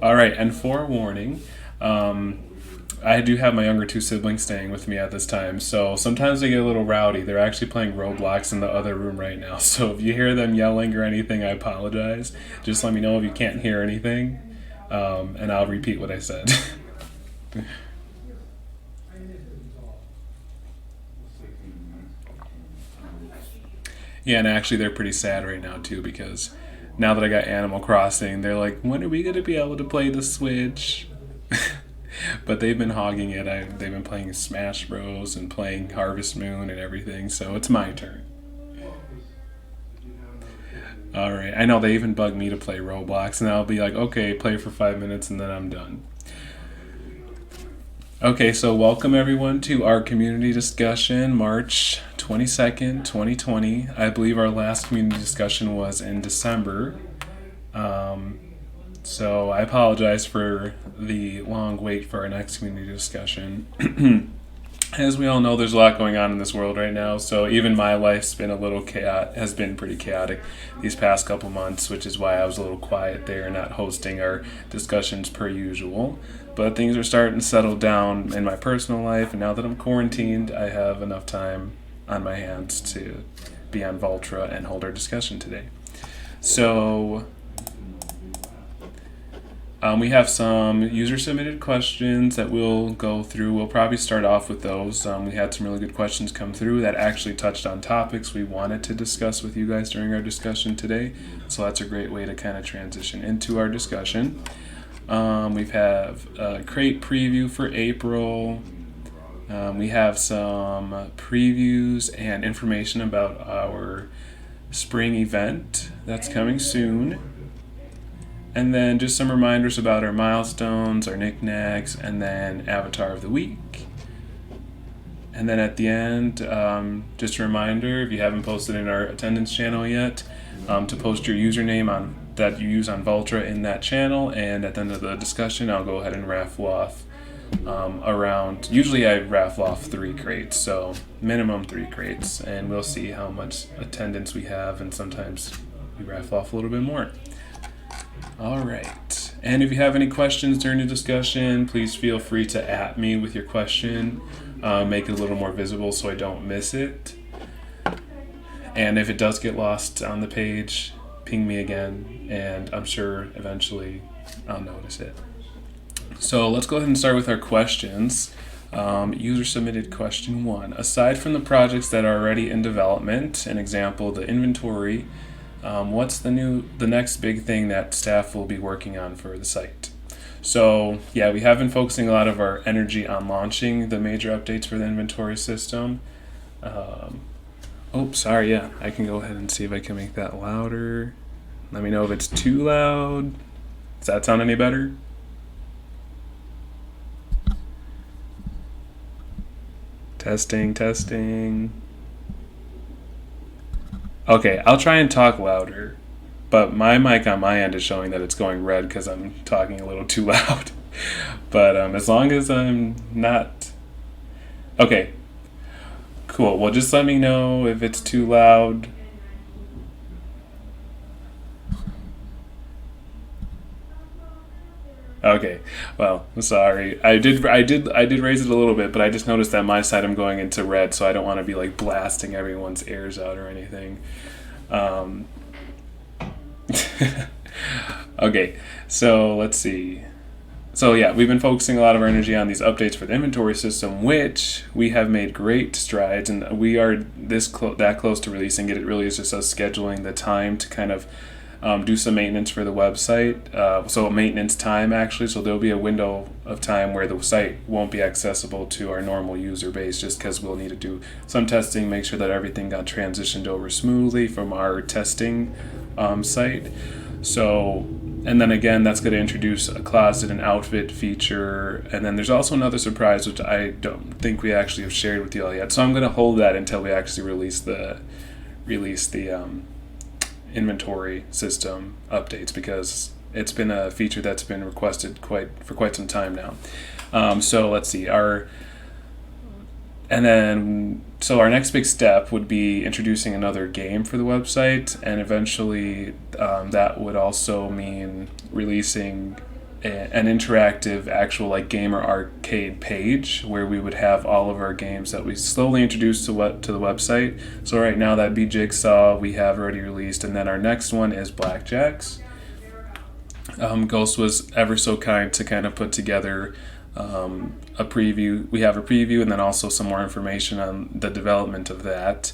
All right, and forewarning, I do have my younger two siblings staying with me at this time, so sometimes they get a little rowdy. They're actually playing Roblox in the other room right now, so if you hear them yelling or anything, I apologize. Just let me know if you can't hear anything, and I'll repeat what I said. Yeah, and actually, they're pretty sad right now too because now that I got Animal Crossing, they're like, when are we gonna be able to play the Switch? But they've been hogging it. They've been playing Smash Bros. And playing Harvest Moon and everything, so it's my turn. All right, I know they even bug me to play Roblox, and I'll be like, okay, play for 5 minutes, and then I'm done. Okay, so welcome everyone to our community discussion, March 22nd, 2020. I believe our last community discussion was in December. Um, so I apologize for the long wait for our next community discussion. As we all know, there's a lot going on in this world right now. So even my life's been a little chaotic, has been pretty chaotic these past couple months, which is why I was a little quiet there, not hosting our discussions per usual. But things are starting to settle down in my personal life, and now that I'm quarantined, I have enough time on my hands to be on Voltra and hold our discussion today. So we have some user submitted questions that we'll go through. We'll probably start off with those. We had some really good questions come through that actually touched on topics we wanted to discuss with you guys during our discussion today. So that's a great way to kind of transition into our discussion. We have a crate preview for April. We have some previews and information about our spring event that's coming soon. And then just some reminders about our milestones, our knickknacks, and then Avatar of the Week. And then at the end, just a reminder, if you haven't posted in our attendance channel yet, to post your username on that you use on Voltra in that channel. And at the end of the discussion, I'll go ahead and raffle off usually I raffle off 3 crates, so minimum 3 crates. And we'll see how much attendance we have, and sometimes we raffle off a little bit more. All right. And if you have any questions during the discussion, please feel free to at me with your question. Make it a little more visible so I don't miss it. And if it does get lost on the page, ping me again, and I'm sure eventually I'll notice it. So let's go ahead and start with our questions. User submitted question 1. Aside from the projects that are already in development, an example, the inventory, what's the next big thing that staff will be working on for the site? So yeah, we have been focusing a lot of our energy on launching the major updates for the inventory system. Sorry, yeah, I can go ahead and see if I can make that louder. Let me know if it's too loud. Does that sound any better? Testing, testing. Okay, I'll try and talk louder, but my mic on my end is showing that it's going red because I'm talking a little too loud. But as long as I'm not... Okay, cool. Well, just let me know if it's too loud. Okay, well, sorry. I did raise it a little bit, but I just noticed that my side I'm going into red, so I don't want to be like blasting everyone's ears out or anything. Um, okay, so let's see. So yeah, we've been focusing a lot of our energy on these updates for the inventory system, which we have made great strides, and we are that close to releasing it. It really is just us scheduling the time to kind of do some maintenance for the website. So maintenance time actually. So there'll be a window of time where the site won't be accessible to our normal user base, just because we'll need to do some testing, make sure that everything got transitioned over smoothly from our testing site. So, and then again, that's going to introduce a closet and outfit feature. And then there's also another surprise, which I don't think we actually have shared with you all yet. So I'm going to hold that until we actually release the inventory system updates, because it's been a feature that's been requested for quite some time now. So let's see, so our next big step would be introducing another game for the website, and eventually that would also mean releasing an interactive actual like game or arcade page where we would have all of our games that we slowly introduced to the website. So right now that'd be Jigsaw, we have already released, and then our next one is Blackjacks. Ghost was ever so kind to kind of put together a preview. We have a preview and then also some more information on the development of that,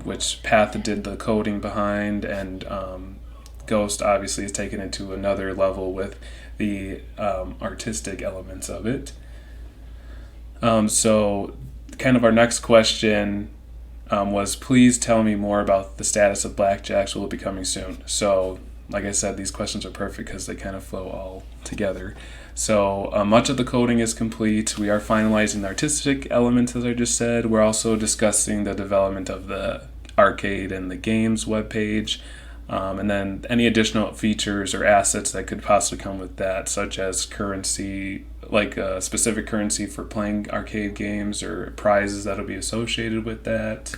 which Path did the coding behind, and Ghost obviously is taken it to another level with the artistic elements of it. So kind of our next question was, please tell me more about the status of Blackjacks. Will it be coming soon? So like I said, these questions are perfect because they kind of flow all together. So much of the coding is complete. We are finalizing the artistic elements, as I just said. We're also discussing the development of the arcade and the games webpage, and then any additional features or assets that could possibly come with that, such as currency, like a specific currency for playing arcade games, or prizes that'll be associated with that.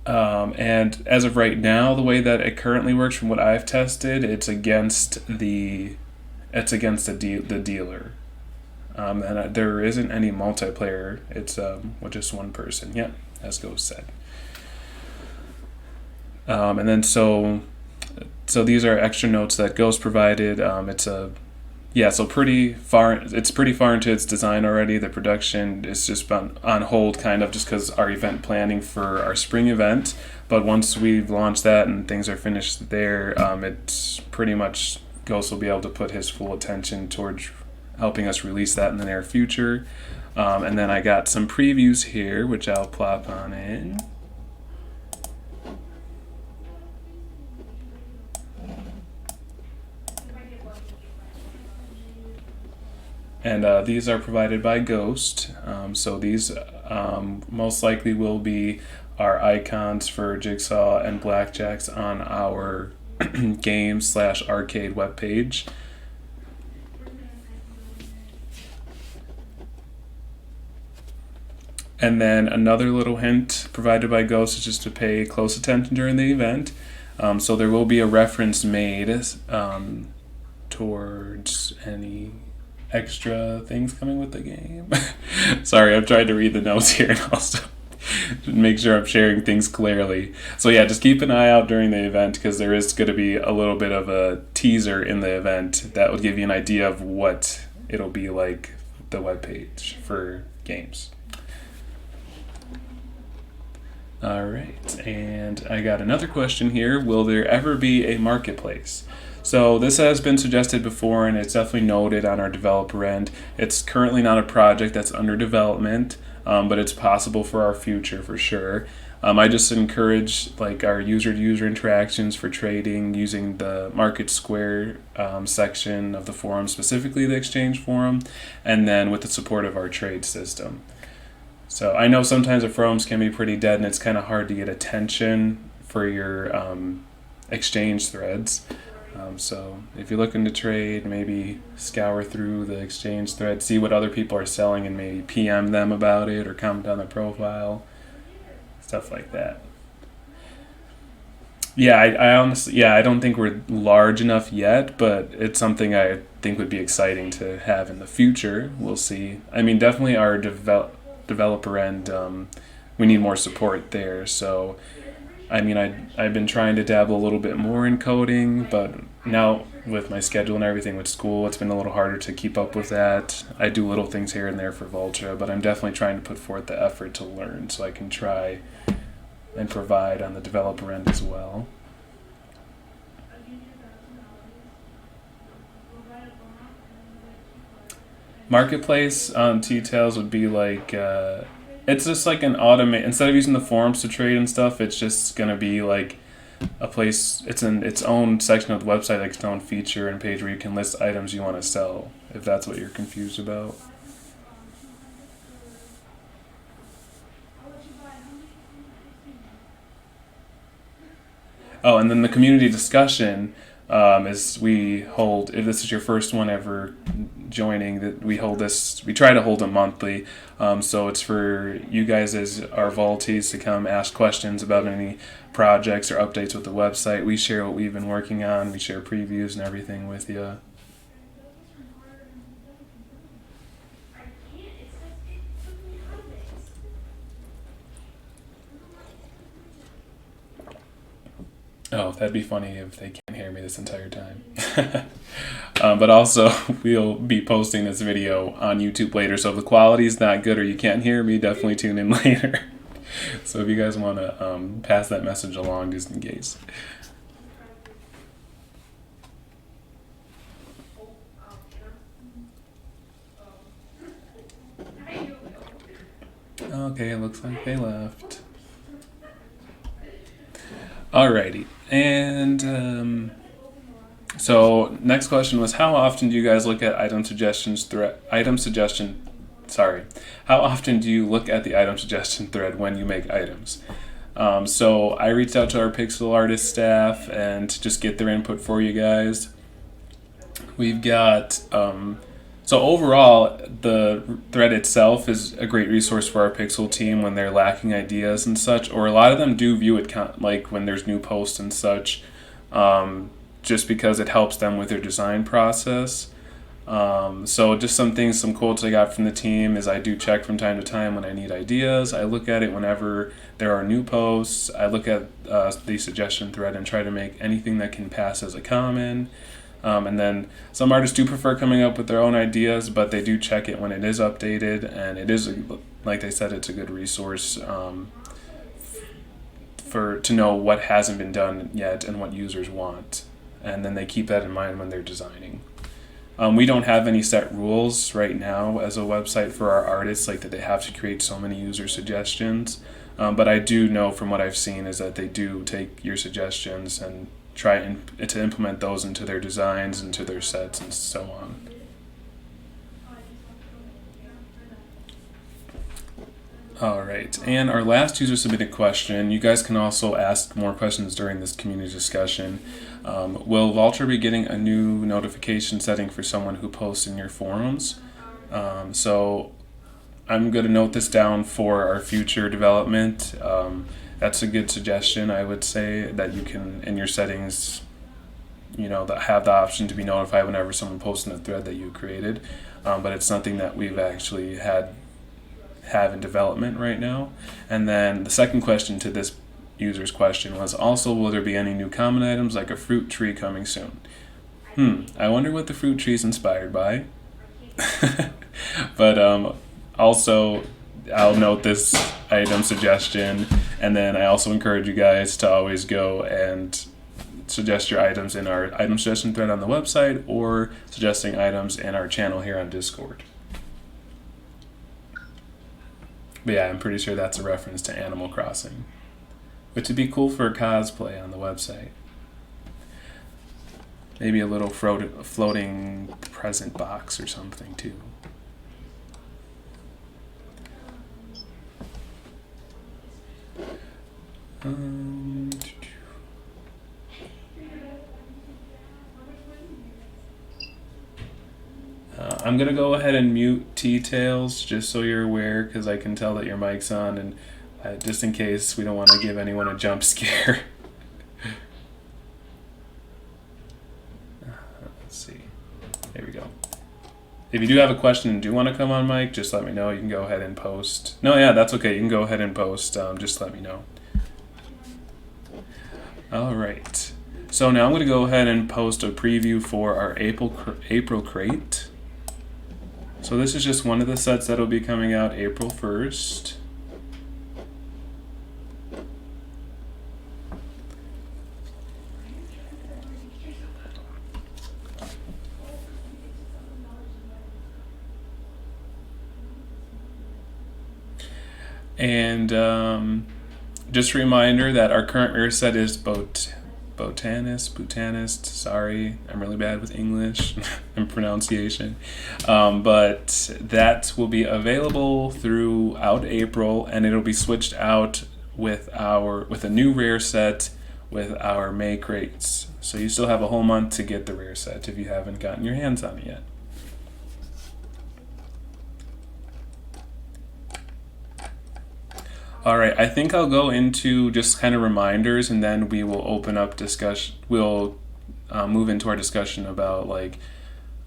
And as of right now, the way that it currently works, from what I've tested, it's against the dealer, and there isn't any multiplayer. It's with just one person. Yeah, as Ghost said. And then so these are extra notes that Ghost provided. So pretty far. It's pretty far into its design already. The production is just been on hold, kind of, just because our event planning for our spring event. But once we've launched that and things are finished there, it's pretty much Ghost will be able to put his full attention towards helping us release that in the near future. And then I got some previews here, which I'll plop on in. And these are provided by Ghost. So these most likely will be our icons for Jigsaw and Blackjacks on our game/arcade webpage. And then another little hint provided by Ghost is just to pay close attention during the event. So there will be a reference made towards any extra things coming with the game. Sorry, I'm trying to read the notes here and also make sure I'm sharing things clearly. So yeah, just keep an eye out during the event, because there is going to be a little bit of a teaser in the event that will give you an idea of what it'll be like, the webpage for games. All right, and I got another question here. Will there ever be a marketplace? So this has been suggested before, and it's definitely noted on our developer end. It's currently not a project that's under development, but it's possible for our future for sure. I just encourage like our user-to-user interactions for trading using the Market Square section of the forum, specifically the Exchange forum, and then with the support of our trade system. So I know sometimes the forums can be pretty dead, and it's kind of hard to get attention for your exchange threads. So if you're looking to trade, maybe scour through the exchange thread, see what other people are selling, and maybe PM them about it or comment on their profile, stuff like that. Yeah, I honestly, I don't think we're large enough yet, but it's something I think would be exciting to have in the future. We'll see. I mean, definitely our developer end, we need more support there. So I mean, I've been trying to dabble a little bit more in coding, but now with my schedule and everything with school, it's been a little harder to keep up with that. I do little things here and there for Voltra, but I'm definitely trying to put forth the effort to learn so I can try and provide on the developer end as well. Marketplace details would be like... it's just like an automate. Instead of using the forums to trade and stuff, it's just gonna be like a place. It's in its own section of the website, like its own feature and page where you can list items you want to sell. If that's what you're confused about. Oh, and then the community discussion. is we hold, if this is your first one ever joining, that we hold this, we try to hold it monthly. So it's for you guys as our volunteers to come ask questions about any projects or updates with the website. We share what we've been working on. We share previews and everything with you. Oh, that'd be funny if they can't hear me this entire time. But also, we'll be posting this video on YouTube later, so if the quality's not good or you can't hear me, definitely tune in later. So if you guys want to pass that message along just in case. Okay, it looks like they left. Alrighty, and so next question was, how often do you guys look at how often do you look at the item suggestion thread when you make items? So I reached out to our pixel artist staff and to just get their input for you guys. We've got so overall, the thread itself is a great resource for our Pixel team when they're lacking ideas and such, or a lot of them do view it like when there's new posts and such, just because it helps them with their design process. So just some quotes I got from the team is I do check from time to time when I need ideas. I look at it whenever there are new posts. I look at the suggestion thread and try to make anything that can pass as a comment. And then some artists do prefer coming up with their own ideas, but they do check it when it is updated, and it is, like they said, it's a good resource to know what hasn't been done yet and what users want, and then they keep that in mind when they're designing. We don't have any set rules right now as a website for our artists, like that they have to create so many user suggestions, but I do know from what I've seen is that they do take your suggestions and try to implement those into their designs, into their sets, and so on. All right, and our last user submitted question, you guys can also ask more questions during this community discussion. Will Voltra be getting a new notification setting for someone who posts in your forums? So I'm going to note this down for our future development. That's a good suggestion, I would say, that you can, in your settings, that have the option to be notified whenever someone posts in a thread that you created. But it's something that we've actually have in development right now. And then the second question to this user's question was also, will there be any new common items like a fruit tree coming soon? I wonder what the fruit tree is inspired by. But also, I'll note this item suggestion, and then I also encourage you guys to always go and suggest your items in our item suggestion thread on the website or suggesting items in our channel here on Discord. But yeah, I'm pretty sure that's a reference to Animal Crossing, which would be cool for a cosplay on the website. Maybe a little floating present box or something too. I'm going to go ahead and mute T-Tails just so you're aware, because I can tell that your mic's on, and just in case we don't want to give anyone a jump scare. Let's see. There we go. If you do have a question and do want to come on mic, just let me know. You can go ahead and post. No, yeah, that's okay. You can go ahead and post. Just let me know. All right. So now I'm going to go ahead and post a preview for our April crate. So this is just one of the sets that will be coming out April 1st. And just a reminder that our current rare set is Botanist, sorry, I'm really bad with English and pronunciation. But that will be available throughout April, and it'll be switched out with a new rare set with our May crates. So you still have a whole month to get the rare set if you haven't gotten your hands on it yet. All right, I think I'll go into just kind of reminders, and then we will open up discussion. We'll move into our discussion about like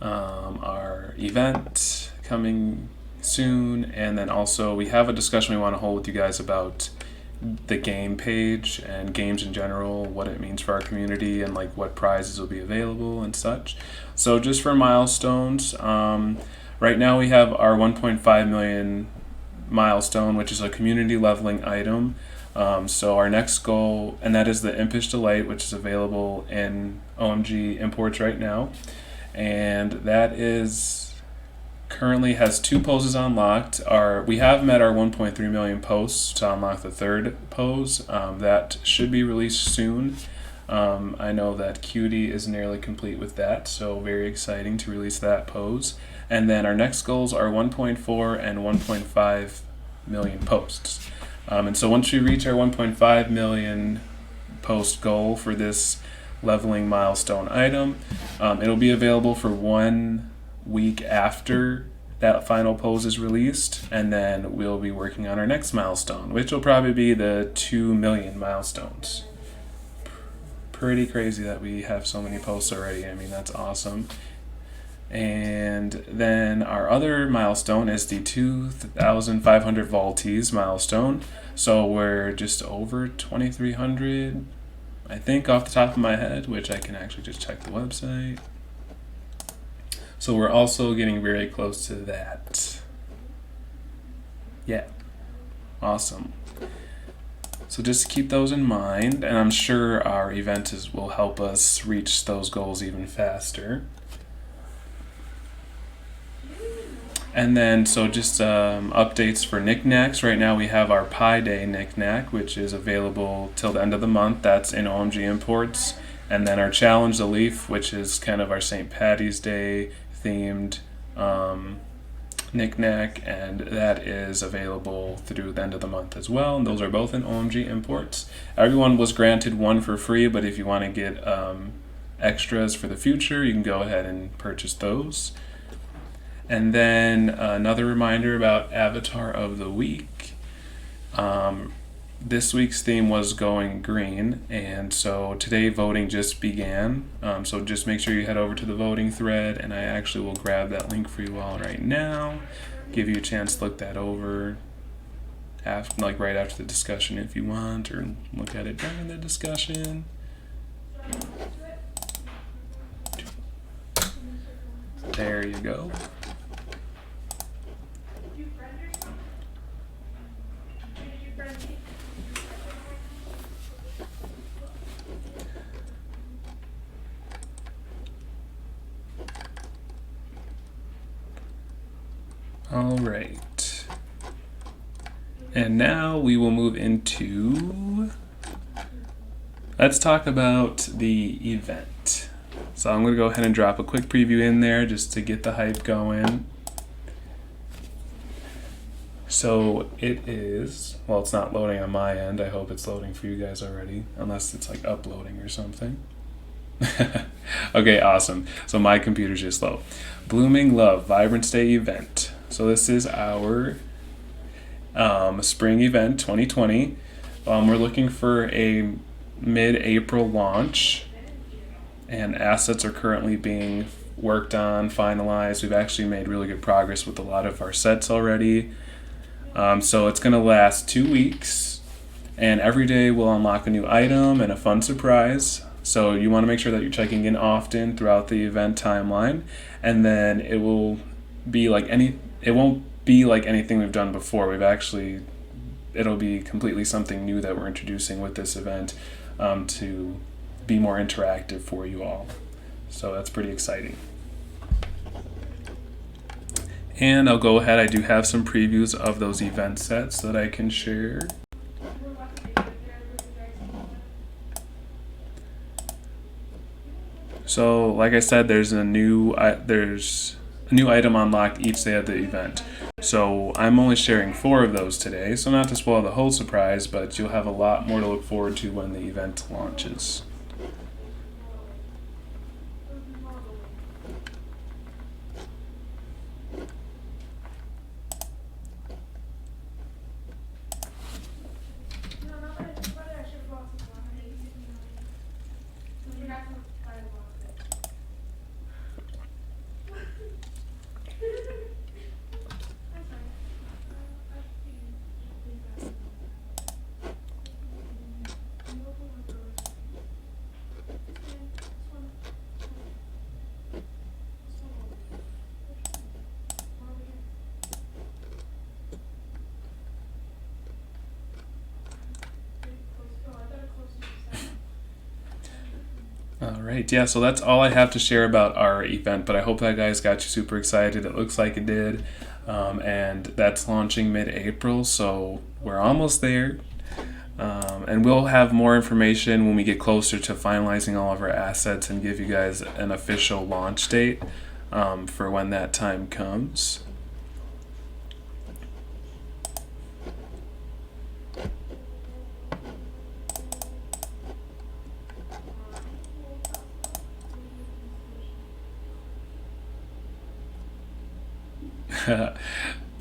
our event coming soon, and then also we have a discussion we want to hold with you guys about the game page and games in general, what it means for our community, and like what prizes will be available and such. So just for milestones, right now we have our 1.5 million milestone, which is a community leveling item. So our next goal, and that is the Impish Delight, which is available in OMG imports right now, and that is currently has 2 poses unlocked. We have met our 1.3 million posts to unlock the third pose. That should be released soon. I know that Cutie is nearly complete with that, so very exciting to release that pose. And then our next goals are 1.4 and 1.5 million posts. And so once we reach our 1.5 million post goal for this leveling milestone item, it'll be available for 1 week after that final pose is released, and then we'll be working on our next milestone, which will probably be the 2 million milestones. Pretty crazy that we have so many posts already. I mean, that's awesome. And then our other milestone is the 2,500 Volties milestone. So we're just over 2,300, I think, off the top of my head, which I can actually just check the website. So we're also getting very close to that. Yeah, awesome. So just keep those in mind, and I'm sure our event will help us reach those goals even faster. And then, so just updates for knickknacks. Right now we have our Pi Day knickknack, which is available till the end of the month. That's in OMG imports. And then our Challenge the Leaf, which is kind of our St. Patty's Day themed knickknack, and that is available through the end of the month as well. And those are both in OMG imports. Everyone was granted one for free, but if you want to get extras for the future, you can go ahead and purchase those. And then another reminder about Avatar of the Week. This week's theme was going green, and so today voting just began. So just make sure you head over to the voting thread, and I actually will grab that link for you all right now, give you a chance to look that over right after the discussion if you want, or look at it during the discussion. There you go. All right. And now we will move into, let's talk about the event. So I'm going to go ahead and drop a quick preview in there just to get the hype going. So it is, well, it's not loading on my end. I hope it's loading for you guys already, unless it's like uploading or something. Okay, awesome. So my computer's just slow. Blooming Love Vibrance Day event. So this is our spring event 2020. We're looking for a mid-April launch, and assets are currently being worked on, finalized. We've actually made really good progress with a lot of our sets already. So it's going to last 2 weeks, and every day we'll unlock a new item and a fun surprise. So you want to make sure that you're checking in often throughout the event timeline, and then it won't be like anything we've done before. It'll be completely something new that we're introducing with this event to be more interactive for you all. So that's pretty exciting. And I'll go ahead, I do have some previews of those event sets that I can share. So like I said, there's a a new item unlocked each day of the event. So I'm only sharing 4 of those today, so not to spoil the whole surprise, but you'll have a lot more to look forward to when the event launches. All right, yeah, so that's all I have to share about our event, but I hope that guys got you super excited. It looks like it did. And that's launching mid-April, so we're almost there. And we'll have more information when we get closer to finalizing all of our assets and give you guys an official launch date for when that time comes.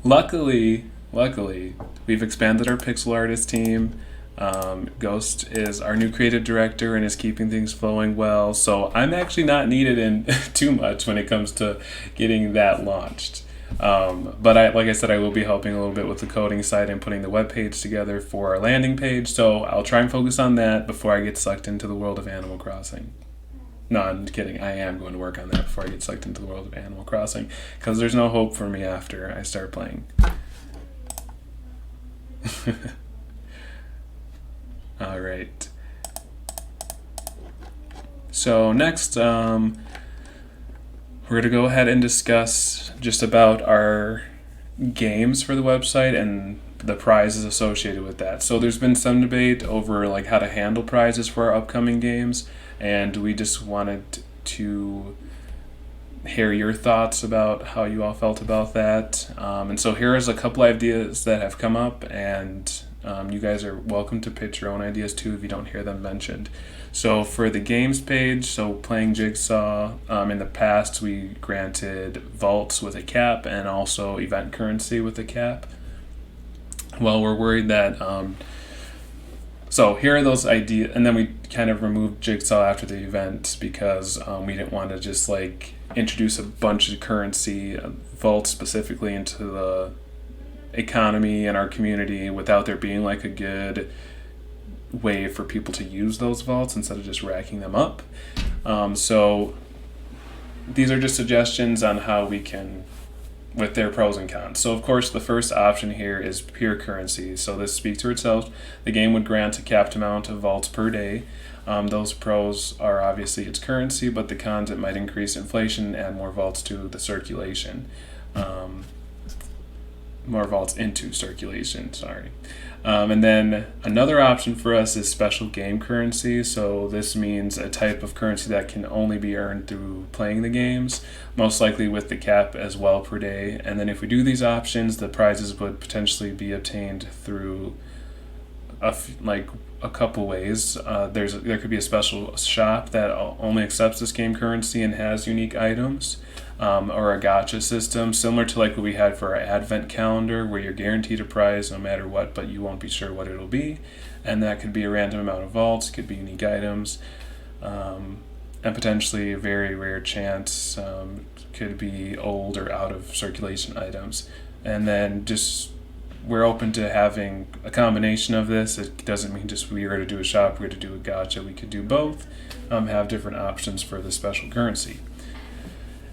luckily, we've expanded our pixel artist team. Ghost is our new creative director and is keeping things flowing well. So I'm actually not needed in too much when it comes to getting that launched. But like I said, I will be helping a little bit with the coding side and putting the web page together for our landing page. So I'll try and focus on that before I get sucked into the world of Animal Crossing. No, I'm kidding. I am going to work on that before I get sucked into the world of Animal Crossing, because there's no hope for me after I start playing. All right. So next, we're going to go ahead and discuss just about our games for the website and the prizes associated with that. So there's been some debate over like how to handle prizes for our upcoming games, and we just wanted to hear your thoughts about how you all felt about that. And so here is a couple ideas that have come up, and you guys are welcome to pitch your own ideas too if you don't hear them mentioned. So for the games page, so playing Jigsaw, in the past we granted vaults with a cap and also event currency with a cap. Well, we're worried that so here are those ideas, and then we kind of removed Jigsaw after the event because we didn't want to just like introduce a bunch of currency vaults specifically into the economy and our community without there being like a good way for people to use those vaults instead of just racking them up. So these are just suggestions on how we can, with their pros and cons. So of course the first option here is pure currency. So this speaks for itself. The game would grant a capped amount of vaults per day. Those pros are obviously its currency, but the cons, it might increase inflation and add more vaults to the circulation. More vaults into circulation, sorry. And then another option for us is special game currency. So this means a type of currency that can only be earned through playing the games, most likely with the cap as well per day. And then if we do these options, the prizes would potentially be obtained through a couple ways. There could be a special shop that only accepts this game currency and has unique items. Or a gacha system similar to like what we had for our advent calendar, where you're guaranteed a prize no matter what, but you won't be sure what it'll be. And that could be a random amount of vaults, could be unique items, and potentially a very rare chance, could be old or out of circulation items. And then just we're open to having a combination of this. It doesn't mean just we are to do a shop, we're to do a gacha. We could do both, have different options for the special currency.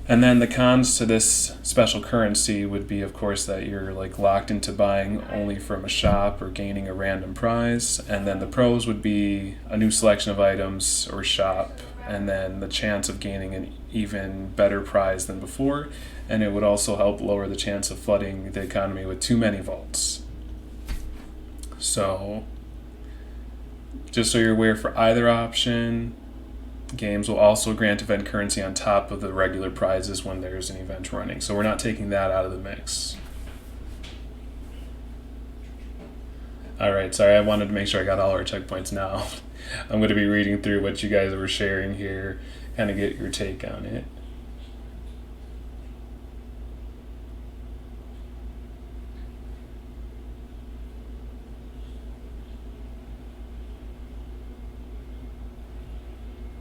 And then the cons to this special currency would be, of course, that you're like locked into buying only from a shop or gaining a random prize. And then the pros would be a new selection of items or shop, and then the chance of gaining an even better prize than before. And it would also help lower the chance of flooding the economy with too many vaults. So, just so you're aware, for either option, games will also grant event currency on top of the regular prizes when there's an event running. So we're not taking that out of the mix. All right, sorry, I wanted to make sure I got all our checkpoints now. I'm going to be reading through what you guys were sharing here, kind of get your take on it.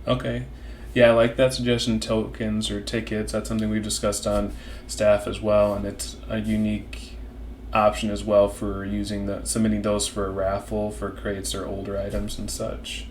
Okay. Yeah, I like that suggestion, tokens or tickets. That's something we've discussed on staff as well, and it's a unique option as well for submitting those for a raffle for crates or older items and such.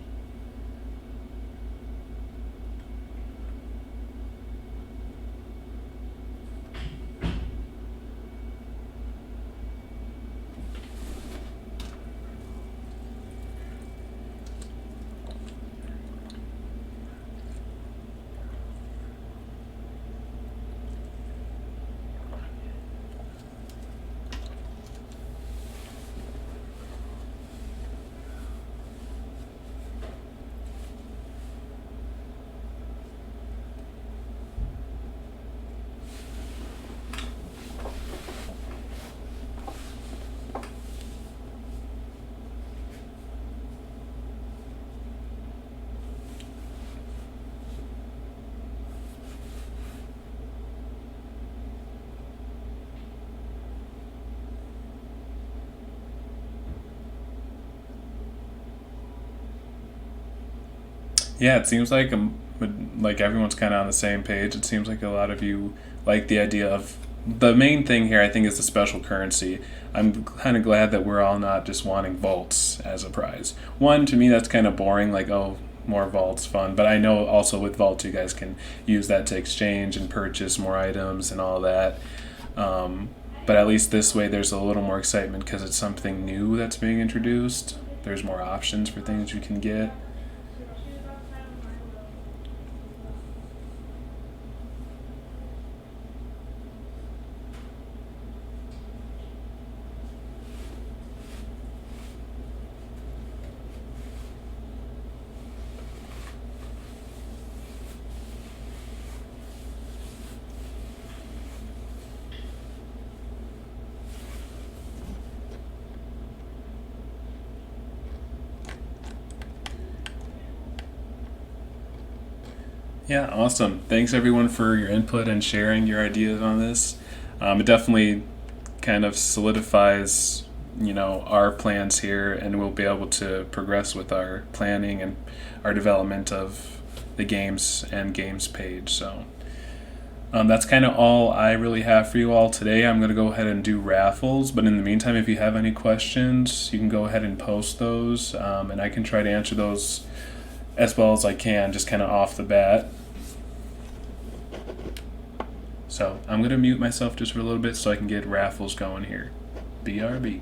Yeah, it seems like everyone's kind of on the same page. It seems like a lot of you like the idea of the main thing here. I think is the special currency. I'm kind of glad that we're all not just wanting vaults as a prize. One, to me, that's kind of boring. Like, oh, more vaults, fun. But I know also with vaults, you guys can use that to exchange and purchase more items and all that. But at least this way, there's a little more excitement because it's something new that's being introduced. There's more options for things you can get. Yeah, awesome. Thanks everyone for your input and sharing your ideas on this. It definitely kind of solidifies, our plans here, and we'll be able to progress with our planning and our development of the games and games page. So that's kind of all I really have for you all today. I'm going to go ahead and do raffles, but in the meantime, if you have any questions, you can go ahead and post those, and I can try to answer those as well as I can, just kind of off the bat. So I'm going to mute myself just for a little bit so I can get raffles going here. BRB.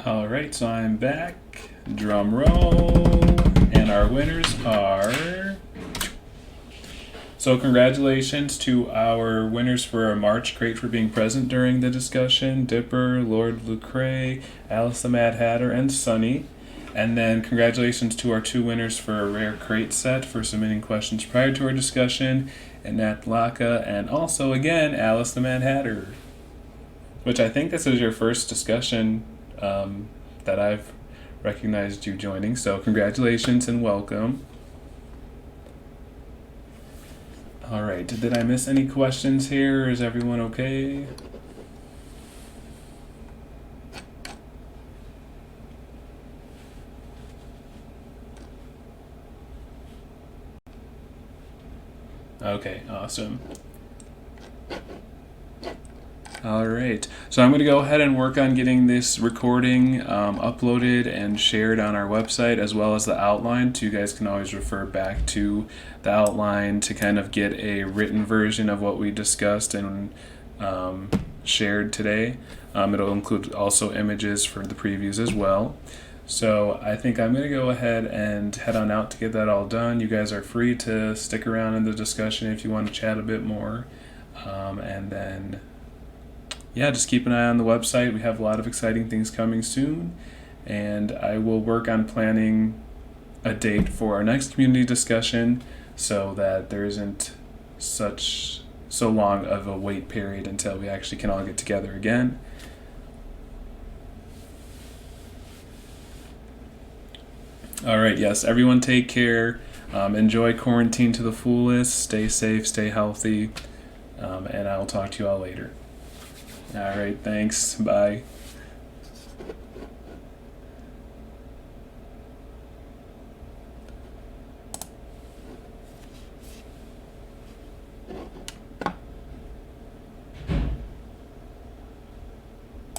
All right, so I'm back. Drum roll. And our winners are... So congratulations to our winners for our March crate for being present during the discussion. Dipper, Lord Lucre, Alice the Mad Hatter, and Sunny. And then congratulations to our 2 winners for a rare crate set for submitting questions prior to our discussion. Annette Laka, and also again, Alice the Mad Hatter. Which I think this is your first discussion that I've recognized you joining. So congratulations and welcome. All right, did I miss any questions here? Is everyone okay? Okay, awesome. All right, so I'm going to go ahead and work on getting this recording uploaded and shared on our website, as well as the outline, so you guys can always refer back to the outline to kind of get a written version of what we discussed and shared today. It'll include also images for the previews as well. So I think I'm going to go ahead and head on out to get that all done. You guys are free to stick around in the discussion if you want to chat a bit more. And then, yeah, just keep an eye on the website. We have a lot of exciting things coming soon. And I will work on planning a date for our next community discussion so that there isn't so long of a wait period until we actually can all get together again. All right, yes, everyone take care. Enjoy quarantine to the fullest. Stay safe, stay healthy, and I'll talk to you all later. All right, thanks. Bye.